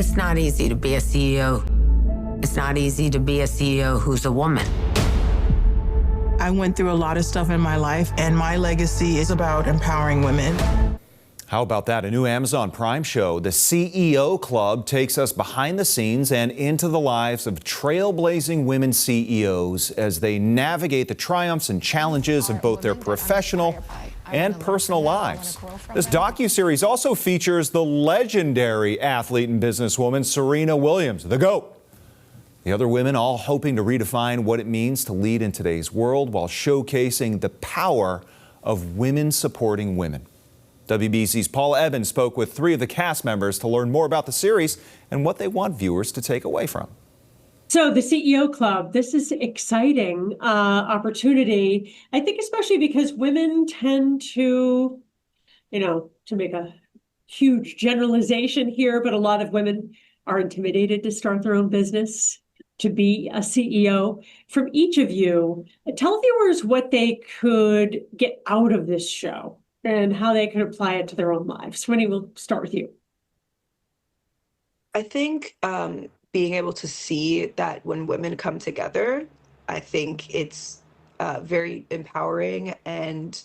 It's not easy to be a CEO. It's not easy to be a CEO who's a woman. I went through a lot of stuff in my life, and my legacy is about empowering women. How about that? A new Amazon Prime show, The CEO Club, takes us behind the scenes and into the lives of trailblazing women CEOs as they navigate the triumphs and challenges of both their professional and personal lives. This docuseries also features the legendary athlete and businesswoman Serena Williams, the GOAT. The other women all hoping to redefine what it means to lead in today's world while showcasing the power of women supporting women. WBZ's Paula Evans spoke with 3 of the cast members to learn more about the series and what they want viewers to take away from. So the CEO Club, this is exciting opportunity. I think especially because women tend to, to make a huge generalization here, but a lot of women are intimidated to start their own business, to be a CEO. From each of you, tell viewers what they could get out of this show and how they can apply it to their own lives. Winnie, we'll start with you. I think being able to see that when women come together, I think it's very empowering, and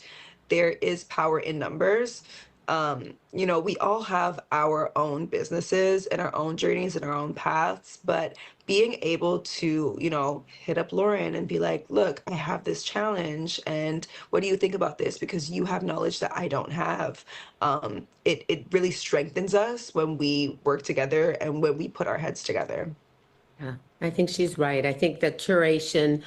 there is power in numbers. We all have our own businesses and our own journeys and our own paths, but being able to, hit up Lauren and be like, look, I have this challenge, and what do you think about this? Because you have knowledge that I don't have. It really strengthens us when we work together and when we put our heads together. Yeah, I think she's right. I think the curation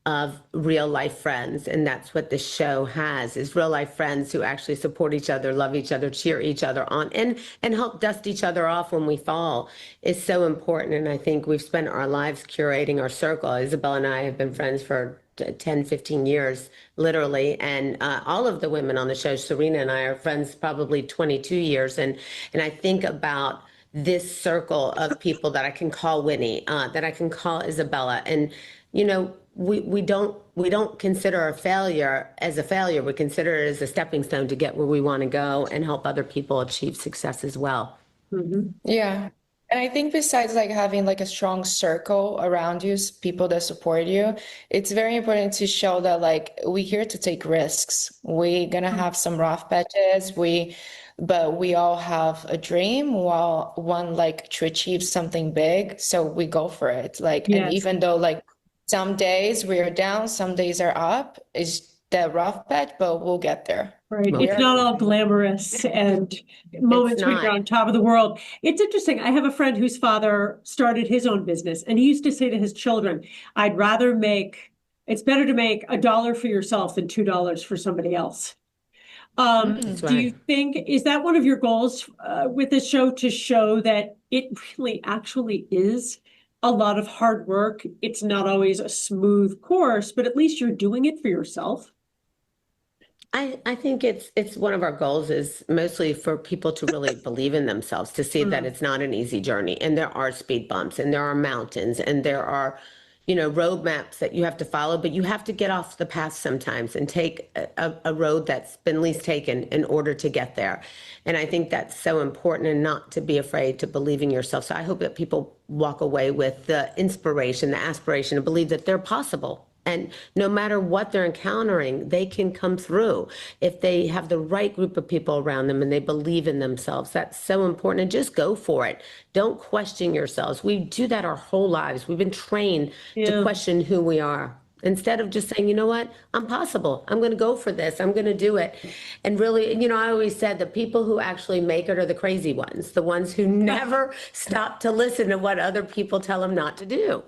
of real life friends, and that's what this show has, is real life friends who actually support each other, love each other, cheer each other on, and help dust each other off when we fall, is so important. And I think we've spent our lives curating our circle. Isabel and I have been friends for 10, 15 years, literally. And all of the women on the show, Serena and I are friends probably 22 years. And I think about this circle of people that I can call Winnie, that I can call Isabella. And, we don't consider a failure as a failure. We consider it as a stepping stone to get where we want to go and help other people achieve success as well. Mm-hmm. Yeah. And I think besides having a strong circle around you, people that support you, it's very important to show that we're here to take risks. We're gonna have some rough patches, but we all have a dream, one to achieve something big. So we go for it. Yes. And even though some days we are down, some days are up, it's the rough patch, but we'll get there. Right. It's not all glamorous and moments when you're on top of the world. It's interesting. I have a friend whose father started his own business, and he used to say to his children, it's better to make $1 for yourself than $2 for somebody else. Do you think, is that one of your goals with this show, to show that it really actually is a lot of hard work? It's not always a smooth course, but at least you're doing it for yourself. I think it's one of our goals is mostly for people to really believe in themselves, to see that it's not an easy journey, and there are speed bumps, and there are mountains, and there are roadmaps that you have to follow, but you have to get off the path sometimes and take a road that's been least taken in order to get there. And I think that's so important, and not to be afraid to believe in yourself. So I hope that people walk away with the inspiration, the aspiration to believe that they're possible. And no matter what they're encountering, they can come through if they have the right group of people around them and they believe in themselves. That's so important. And just go for it. Don't question yourselves. We do that our whole lives. We've been trained to question who we are, instead of just saying, you know what, I'm possible. I'm going to go for this. I'm going to do it. And really, I always said the people who actually make it are the crazy ones, the ones who never stop to listen to what other people tell them not to do.